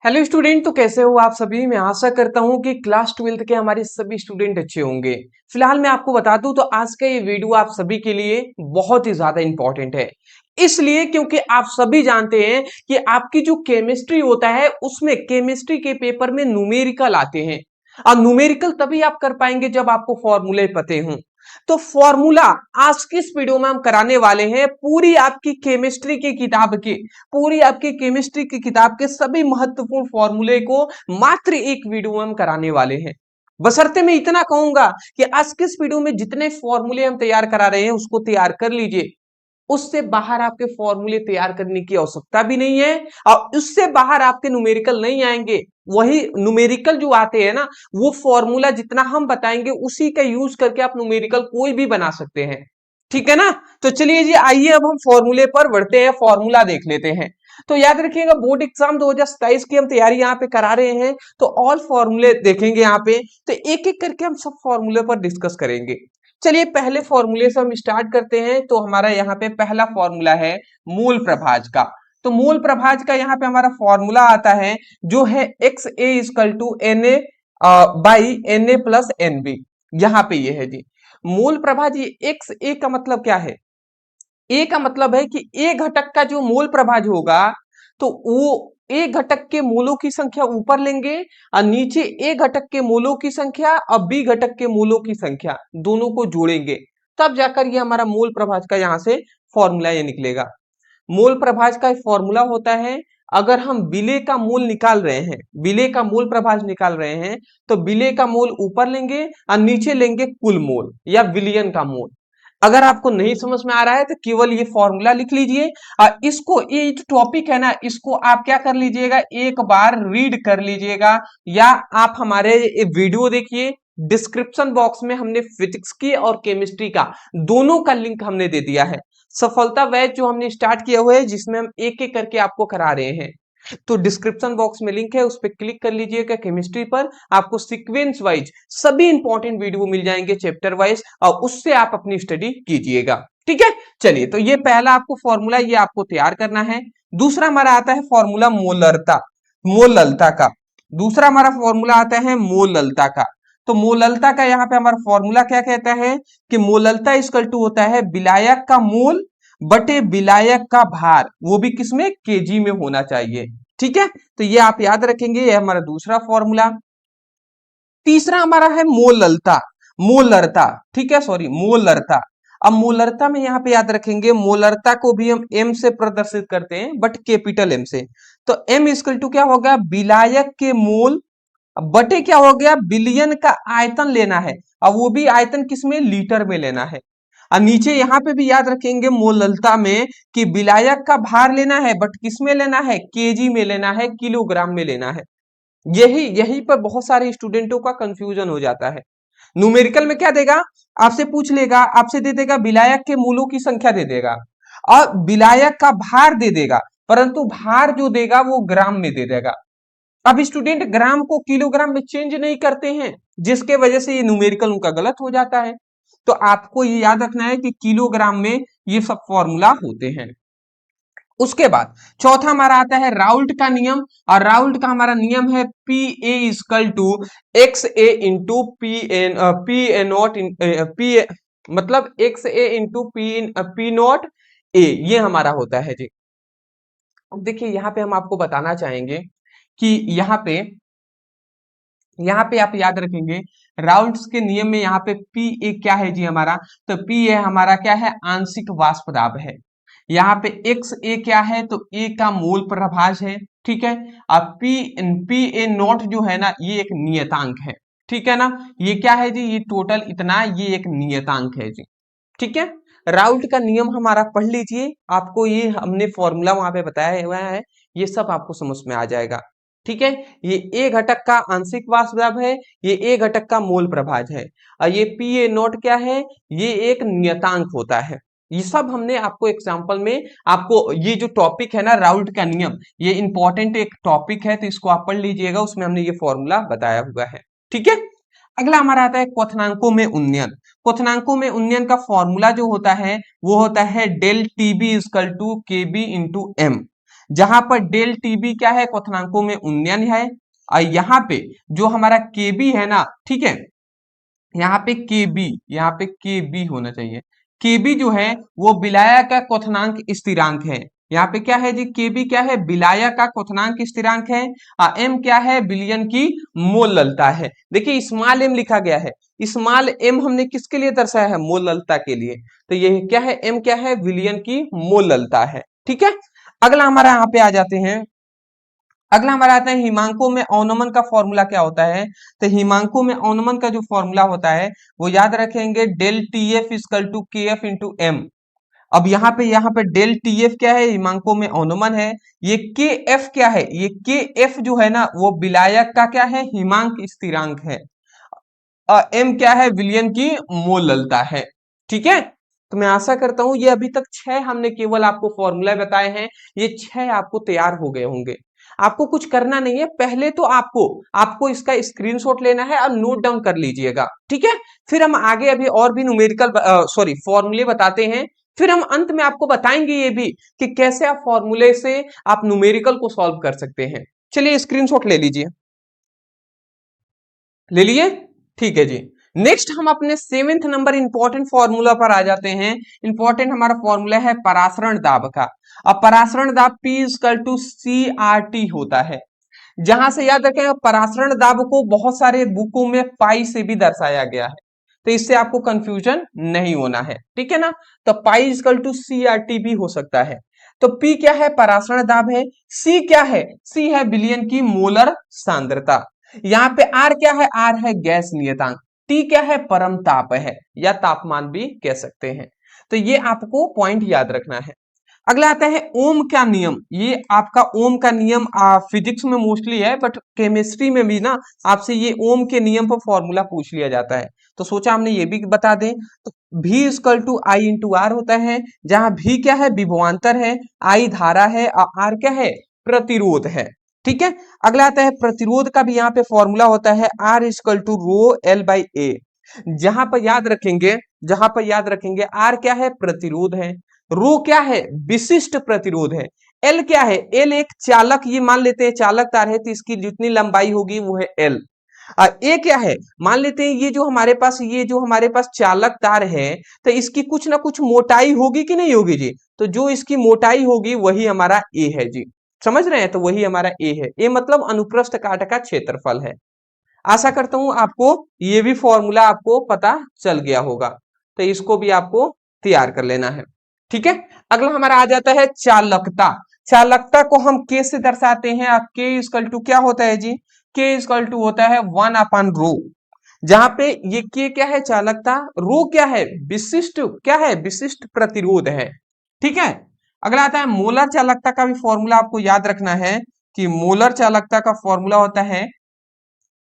Hello student, तो कैसे हो आप सभी। मैं आशा करता हूं कि क्लास 12th के हमारे सभी स्टूडेंट अच्छे होंगे। फिलहाल मैं आपको बता दूं तो आज का ये वीडियो आप सभी के लिए बहुत ही ज्यादा इंपॉर्टेंट है। इसलिए क्योंकि आप सभी जानते हैं कि आपकी जो केमिस्ट्री होता है उसमें केमिस्ट्री के पेपर में न्यूमेरिकल आते हैं। और न्यूमेरिकल तभी आप कर पाएंगे जब आपको फॉर्मूले पते हों। तो फॉर्मूला आज की इस वीडियो में हम कराने वाले हैं पूरी आपकी केमिस्ट्री की किताब के, पूरी आपकी केमिस्ट्री की किताब के सभी महत्वपूर्ण फॉर्मूले को मात्र एक वीडियो में हम कराने वाले हैं। बशर्ते मैं इतना कहूंगा कि आज के इस वीडियो में जितने फॉर्मूले हम तैयार करा रहे हैं उसको तैयार कर लीजिए। उससे बाहर आपके फॉर्मूले तैयार करने की आवश्यकता भी नहीं है और उससे बाहर आपके न्यूमेरिकल नहीं आएंगे। वही न्यूमेरिकल जो आते हैं ना, वो फॉर्मूला जितना हम बताएंगे उसी का यूज करके आप न्यूमेरिकल कोई भी बना सकते हैं। ठीक है ना। तो चलिए जी, आइए अब हम फॉर्मूले पर बढ़ते हैं, फॉर्मूला देख लेते हैं। तो याद रखिएगा, बोर्ड एग्जाम 2027 की हम तैयारी यहाँ पे करा रहे हैं, तो ऑल फॉर्मूले देखेंगे यहाँ पे। तो एक एक करके हम सब फॉर्मूले पर डिस्कस करेंगे। चलिए पहले फॉर्मूले से हम स्टार्ट करते हैं। तो हमारा यहाँ पे पहला फॉर्मूला है मूल प्रभाज का। तो मूल प्रभाज का यहाँ पे हमारा फॉर्मूला आता है जो है x a is equal to n a by n a plus n b. यहाँ पे ये है जी मूल प्रभाज। ये एक्स ए का मतलब क्या है? ए का मतलब है कि ए घटक का जो मूल प्रभाज होगा तो वो ए घटक के मूलों की संख्या ऊपर लेंगे और नीचे ए घटक के मूलों की संख्या और बी घटक के मूलों की संख्या दोनों को जोड़ेंगे, तब जाकर ये हमारा मूल प्रभाज का यहाँ से फॉर्मूला ये निकलेगा। मूल प्रभाज का फॉर्मूला होता है, अगर हम विलेय का मूल निकाल रहे हैं, विलेय का मूल प्रभाज निकाल रहे हैं, तो विलेय का मूल ऊपर लेंगे और नीचे लेंगे कुल मूल या विलयन का मूल। अगर आपको नहीं समझ में आ रहा है तो केवल ये फॉर्मूला लिख लीजिए और इसको, ये जो टॉपिक है ना, इसको आप क्या कर लीजिएगा, एक बार रीड कर लीजिएगा या आप हमारे वीडियो देखिए। डिस्क्रिप्शन बॉक्स में हमने फिजिक्स की और केमिस्ट्री का दोनों का लिंक हमने दे दिया है। सफलता बैच जो हमने स्टार्ट किया हुआ है जिसमें हम एक एक करके आपको करा रहे हैं, तो डिस्क्रिप्शन बॉक्स में लिंक है, उस पर क्लिक कर लीजिएगा। केमिस्ट्री पर आपको सीक्वेंस वाइज सभी इंपॉर्टेंट वीडियो मिल जाएंगे चैप्टर वाइज, और उससे आप अपनी स्टडी कीजिएगा। ठीक है। चलिए, तो ये पहला आपको फॉर्मूला ये आपको तैयार करना है। दूसरा हमारा आता है फॉर्मूला मोलरता, मोललता का। दूसरा हमारा फॉर्मूला आता है मोललता का। तो मोललता का यहाँ पे हमारा फॉर्मूला क्या कहता है कि मोललता इक्वल टू होता है विलायक का मूल बटे विलायक का भार, वो भी किसमें, केजी में होना चाहिए। ठीक है। तो ये आप याद रखेंगे, ये हमारा दूसरा फॉर्मूला। तीसरा हमारा है मोललता, मोलरता। ठीक है, सॉरी मोलरता। अब मोलरता में यहाँ पे याद रखेंगे, मोलरता को भी हम एम से प्रदर्शित करते हैं बट कैपिटल एम से। तो एम इक्वल टू क्या होगा, विलायक के मूल बटे क्या हो गया, विलयन का आयतन लेना है। अब वो भी आयतन किसमें, लीटर में लेना है। और नीचे यहाँ पे भी याद रखेंगे मोललता में कि विलायक का भार लेना है बट किस में लेना है, केजी में लेना है, किलोग्राम में लेना है। यही यही पर बहुत सारे स्टूडेंटों का कंफ्यूजन हो जाता है। न्यूमेरिकल में क्या देगा, आपसे पूछ लेगा, आपसे दे देगा विलायक के मूलों की संख्या दे देगा और विलायक का भार दे देगा, परंतु भार जो देगा वो ग्राम में दे देगा। अब स्टूडेंट ग्राम को किलोग्राम में चेंज नहीं करते हैं, जिसके वजह से ये न्यूमेरिकल उनका गलत हो जाता है। तो आपको ये याद रखना है कि किलोग्राम में ये सब फॉर्मूला होते हैं। उसके बाद चौथा हमारा आता है राउल्ट का नियम, और राउल्ट का हमारा नियम है P A is equal to X A into P A not P, मतलब X A into P not A, ये हमारा होता है जी। अब देखिए यहाँ पे हम आपको बताना चाहेंगे कि यहाँ पे आप याद रखेंगे राउल्ट्स के नियम में यहाँ पे पी ए क्या है जी हमारा, तो पी ए हमारा क्या है, आंशिक वाष्प दाब है। यहाँ पे एक्स ए क्या है, तो ए का मूल प्रभाज है। ठीक है। अब पी ए नॉट जो है ना, ये एक नियतांक है। ठीक है ना। ये क्या है जी, ये टोटल इतना, ये एक नियतांक है जी। ठीक है। राउल्ट का नियम हमारा पढ़ लीजिए, आपको ये हमने फॉर्मूला वहां पे बताया हुआ है, ये सब आपको समझ में आ जाएगा। ठीक है। ये ए घटक का आंशिक वाष्प दाब है, ये ए घटक का मोल प्रभाज है, और ये पी ए नॉट क्या है, ये एक नियतांक होता है। ये सब हमने आपको एग्जांपल में, आपको ये जो टॉपिक है ना राउल्ट का नियम, ये इंपॉर्टेंट एक टॉपिक है, तो इसको आप पढ़ लीजिएगा, उसमें हमने ये फॉर्मूला बताया हुआ है। ठीक है। अगला हमारा आता है क्वथनांकों में उन्नयन। क्वथनांकों में उन्नयन का फॉर्मूला जो होता है वो होता है del t b equal to k b into m. जहां पर डेल टीबी क्या है, क्वथनांकों में उन्नयन है। और यहाँ पे जो हमारा केबी है ना, ठीक है, यहाँ पे केबी होना चाहिए। केबी जो है वो विलायक का क्वथनांक स्थिरांक है। यहाँ पे क्या है जी, केबी क्या है, विलायक का क्वथनांक स्थिरांक है। एम क्या है, विलयन की मोललता है। देखिए स्मॉल एम लिखा गया है, स्मॉल एम हमने किसके लिए दर्शाया है, मोललता के लिए। तो ये क्या है, एम क्या है, विलयन की मोललता है। ठीक है, अगला हमारा यहाँ पे आ जाते हैं, अगला हमारा आता है हिमांकों में अवनमन का फॉर्मूला क्या होता है। तो हिमांकों में अवनमन का जो फॉर्मूला होता है वो याद रखेंगे, del t f equal to k f into m. अब यहाँ पे डेल टी एफ क्या है, हिमांकों में अवनमन है। ये के एफ क्या है, ये के एफ जो है ना वो विलायक का क्या है, हिमांक स्थिरांक है। एम क्या है, विलयन की मोललता है। ठीक है, तो मैं आशा करता हूं ये अभी तक 6 हमने केवल आपको फॉर्मूला बताए हैं, ये 6 आपको तैयार हो गए होंगे। आपको कुछ करना नहीं है, पहले तो आपको आपको इसका स्क्रीनशॉट लेना है और नोट डाउन कर लीजिएगा। ठीक है, फिर हम आगे अभी और भी न्यूमेरिकल फॉर्मूले बताते हैं। फिर हम अंत में आपको बताएंगे ये भी कि कैसे आप फॉर्मूले से आप न्यूमेरिकल को सॉल्व कर सकते हैं। चलिए स्क्रीनशॉट ले लीजिए, ले लिए, ठीक है जी। नेक्स्ट हम अपने 7th नंबर इंपॉर्टेंट फॉर्मूला पर आ जाते हैं। इंपॉर्टेंट हमारा फॉर्मूला है परासरण दाब का। अब परासरण दाब P इक्वल टू CRT होता है। जहां से याद रखें, परासरण दाब को बहुत सारे बुकों में पाई से भी दर्शाया गया है, तो इससे आपको कंफ्यूजन नहीं होना है। ठीक है ना, तो पाई इक्वल टू CRT भी हो सकता है। तो P क्या है, परासरण दाब है। C क्या है, C है विलयन की मोलर सांद्रता। यहाँ पे R क्या है, R है गैस नियतांक। T क्या है, परम ताप है या तापमान भी कह सकते हैं। तो ये आपको पॉइंट याद रखना है। अगला आता है ओम का नियम। ये आपका ओम का नियम फिजिक्स में मोस्टली है, बट केमिस्ट्री में भी ना आपसे ये ओम के नियम पर फॉर्मूला पूछ लिया जाता है, तो सोचा हमने ये भी बता दें। तो V equal to I into R होता है, जहां V क्या है, विभवांतर है, I धारा है और R क्या है, प्रतिरोध है। ठीक है, अगला आता है प्रतिरोध का भी यहाँ पे फॉर्मूला होता है, R equal to rho L by A. जहां पर याद रखेंगे, R क्या है, प्रतिरोध है। रो क्या है, विशिष्ट प्रतिरोध है। एल क्या है, एल एक चालक, ये मान लेते हैं चालक तार है तो इसकी जितनी लंबाई होगी वो है एल। ए क्या है, मान लेते हैं ये जो हमारे पास चालक तार है, तो इसकी कुछ ना कुछ मोटाई होगी कि नहीं होगी जी। तो जो इसकी मोटाई होगी वही हमारा ए है जी, समझ रहे हैं, तो वही हमारा ए है। ए मतलब अनुप्रस्थ काट का क्षेत्रफल है। आशा करता हूं आपको ये भी फॉर्मूला आपको पता चल गया होगा, तो इसको भी आपको तैयार कर लेना है। ठीक है, अगला हमारा आ जाता है चालकता। चालकता को हम के से दर्शाते हैं। के इक्वल टू क्या होता है जी, के इक्वल टू होता है 1/रो। जहां पे ये के क्या है, चालकता, रो क्या है, विशिष्ट, क्या है, विशिष्ट प्रतिरोध है। ठीक है, अगला आता है मोलर चालकता का भी फॉर्मूला आपको याद रखना है कि मोलर चालकता का फॉर्मूला होता है,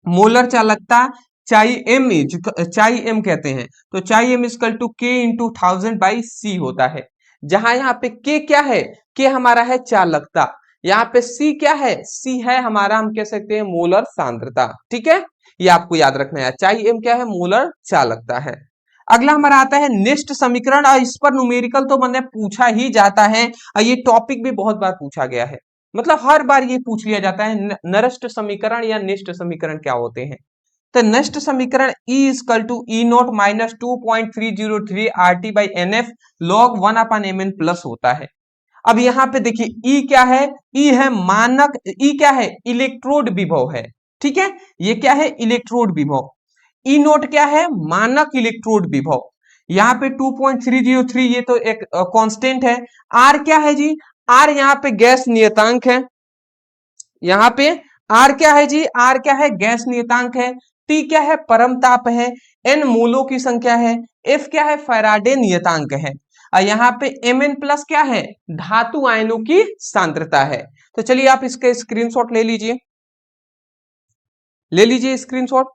मोलर चालकता चाई एम कहते हैं। तो चाई एम इक्वल टू के इंटू 1000/c होता है। जहां यहाँ पे के क्या है, के हमारा है चालकता, यहाँ पे सी क्या है, सी है हमारा, हम कह सकते हैं मोलर सांद्रता। ठीक है, ये आपको याद रखना है, चाई एम क्या है, मोलर चालकता है। अगला हमारा आता है नेस्ट समीकरण, और इस पर न्यूमेरिकल तो मैंने पूछा ही जाता है, और ये टॉपिक भी बहुत बार पूछा गया है, मतलब हर बार ये पूछ लिया जाता है, नरस्ट समीकरण या निष्ठ समीकरण क्या होते हैं। तो नष्ट समीकरण E equal to E naught minus 2.303 RT by NF log 1/mn plus होता है। अब यहाँ पे देखिए E क्या है, E है मानक, E क्या है, इलेक्ट्रोड विभव है। ठीक है, ये क्या है, इलेक्ट्रोड विभव। ई नोट क्या है, मानक इलेक्ट्रोड विभव। यहाँ पे 2.303 ये तो एक कांस्टेंट है। R क्या है जी, R यहाँ पे गैस नियतांक है। यहाँ पे R क्या है जी, R क्या है, गैस नियतांक है। T क्या है, परम ताप है। N मूलों की संख्या है। F क्या है, फैराडे नियतांक है। और यहाँ पे Mn प्लस क्या है, धातु आयनों की सांद्रता है। तो चलिए आप इसके स्क्रीनशॉट ले लीजिए, स्क्रीनशॉट।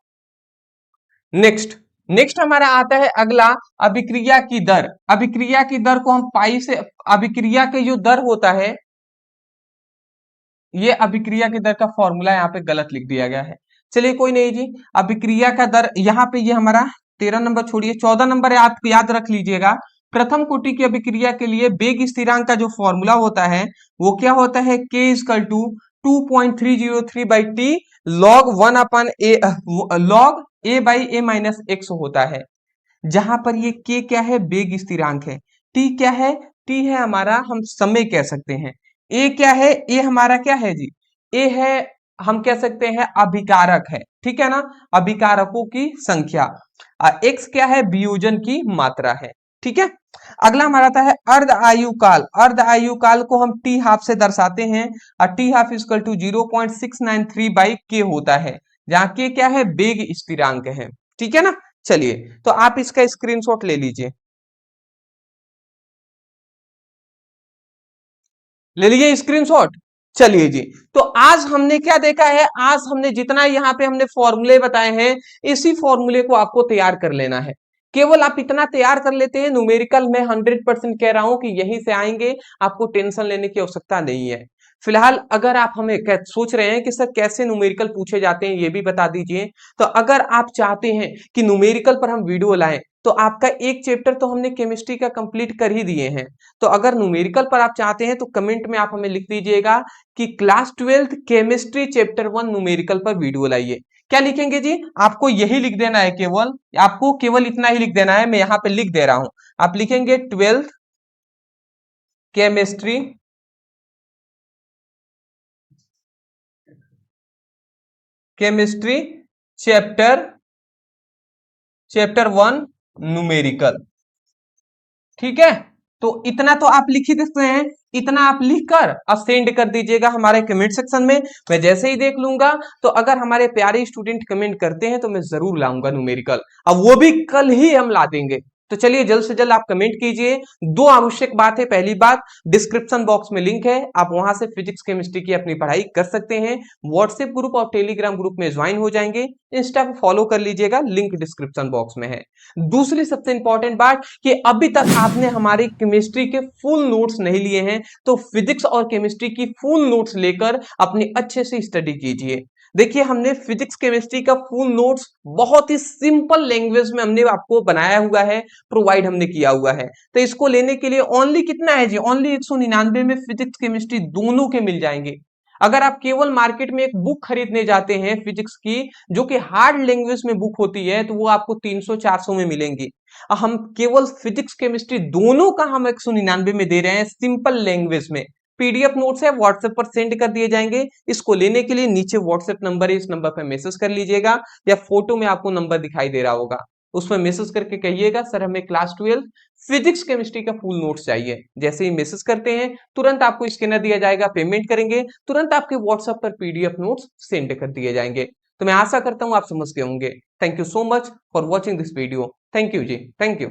नेक्स्ट हमारा आता है अगला, अभिक्रिया की दर। अभिक्रिया की दर को हम पाई से, अभिक्रिया के जो दर होता है, ये अभिक्रिया की दर का फॉर्मूला यहाँ पे गलत लिख दिया गया है। चलिए कोई नहीं जी, अभिक्रिया का दर यहाँ पे ये हमारा 13 नंबर छोड़िए, 14 नंबर आप याद रख लीजिएगा। प्रथम कोटि की अभिक्रिया के लिए वेग स्थिरांक का जो फॉर्मूला होता है वो क्या होता है, k equal to 2.303 by t log 1 upon a log a by a minus x होता है, जहां पर ये k क्या है, वेग स्थिरांक है, t क्या है, t है हमारा हम समय कह सकते हैं, a क्या है, a हमारा क्या है जी, a है हम कह सकते हैं अभिकारक है, ठीक है ना, अभिकारकों की संख्या, x क्या है, वियोजन की मात्रा है, ठीक है। अगला हमारा आता है अर्ध आयु काल, अर्ध आयु काल को हम टी हाफ से दर्शाते हैं और t half equal to 0.693 by k होता है, जहां के क्या है, वेग स्थिरांक है, ठीक है ना। चलिए तो आप इसका स्क्रीनशॉट ले लीजिए, ले लीजिए स्क्रीनशॉट। चलिए जी, तो आज हमने क्या देखा है, आज हमने जितना यहाँ पे हमने फॉर्मूले बताए हैं, इसी फॉर्मूले को आपको तैयार कर लेना है। केवल आप इतना तैयार कर लेते हैं, न्यूमेरिकल में 100% कह रहा हूं कि यहीं से आएंगे, आपको टेंशन लेने की आवश्यकता नहीं है। फिलहाल अगर आप हमें सोच रहे हैं कि सर कैसे न्यूमेरिकल पूछे जाते हैं ये भी बता दीजिए, तो अगर आप चाहते हैं कि न्यूमेरिकल पर हम वीडियो लाएं, तो आपका एक चैप्टर तो हमने केमिस्ट्री का कंप्लीट कर ही दिए हैं, तो अगर न्यूमेरिकल पर आप चाहते हैं तो कमेंट में आप हमें लिख दीजिएगा कि class 12th chemistry chapter 1 numerical पर वीडियो लाइए। क्या लिखेंगे जी, आपको यही लिख देना है, केवल आपको केवल इतना ही लिख देना है, मैं यहाँ पे लिख दे रहा हूं, आप लिखेंगे 12th chemistry chemistry chapter chapter 1 numerical, ठीक है। तो इतना तो आप लिख ही देते हैं, इतना आप लिखकर अब सेंड कर दीजिएगा हमारे कमेंट सेक्शन में, मैं जैसे ही देख लूंगा, तो अगर हमारे प्यारे स्टूडेंट कमेंट करते हैं तो मैं जरूर लाऊंगा न्यूमेरिकल, अब वो भी कल ही हम ला देंगे। तो चलिए जल्द से जल्द आप कमेंट कीजिए। दो आवश्यक बात है, पहली बात डिस्क्रिप्शन बॉक्स में लिंक है, आप वहां से फिजिक्स केमिस्ट्री की अपनी पढ़ाई कर सकते हैं, व्हाट्सएप ग्रुप और टेलीग्राम ग्रुप में ज्वाइन हो जाएंगे, इंस्टा को फॉलो कर लीजिएगा, लिंक डिस्क्रिप्शन बॉक्स में है। दूसरी सबसे इंपॉर्टेंट बात कि अभी तक आपने हमारी केमिस्ट्री के फुल नोट्स नहीं लिए हैं, तो फिजिक्स और केमिस्ट्री की फुल नोट्स लेकर अपनी अच्छे से स्टडी कीजिए। देखिए हमने फिजिक्स केमिस्ट्री का फुल नोट्स बहुत ही सिंपल लैंग्वेज में हमने आपको बनाया हुआ है, प्रोवाइड हमने किया हुआ है, तो इसको लेने के लिए ओनली कितना है जी, ओनली 199 में फिजिक्स केमिस्ट्री दोनों के मिल जाएंगे। अगर आप केवल मार्केट में एक बुक खरीदने जाते हैं फिजिक्स की, जो कि हार्ड लैंग्वेज में बुक होती है, तो वो आपको 300-400 में मिलेंगी। हम केवल फिजिक्स केमिस्ट्री दोनों का हम 199 में दे रहे हैं, सिंपल लैंग्वेज में। पीडीएफ नोट्स है व्हाट्सएप पर सेंड कर दिए जाएंगे, इसको लेने के लिए नीचे व्हाट्सएप नंबर है, इस नंबर पर मैसेज कर लीजिएगा, या फोटो में आपको नंबर दिखाई दे रहा होगा, उसमें मैसेज करके कहिएगा सर हमें क्लास 12 फिजिक्स केमिस्ट्री का फुल नोट्स चाहिए। जैसे ही मैसेज करते हैं तुरंत आपको स्कैनर दिया जाएगा, पेमेंट करेंगे, तुरंत आपके व्हाट्सएप पर पीडीएफ नोट्स सेंड कर दिए जाएंगे। तो मैं आशा करता हूं आप समझ गए होंगे। Thank you so much for watching this video. Thank you ji, thank you.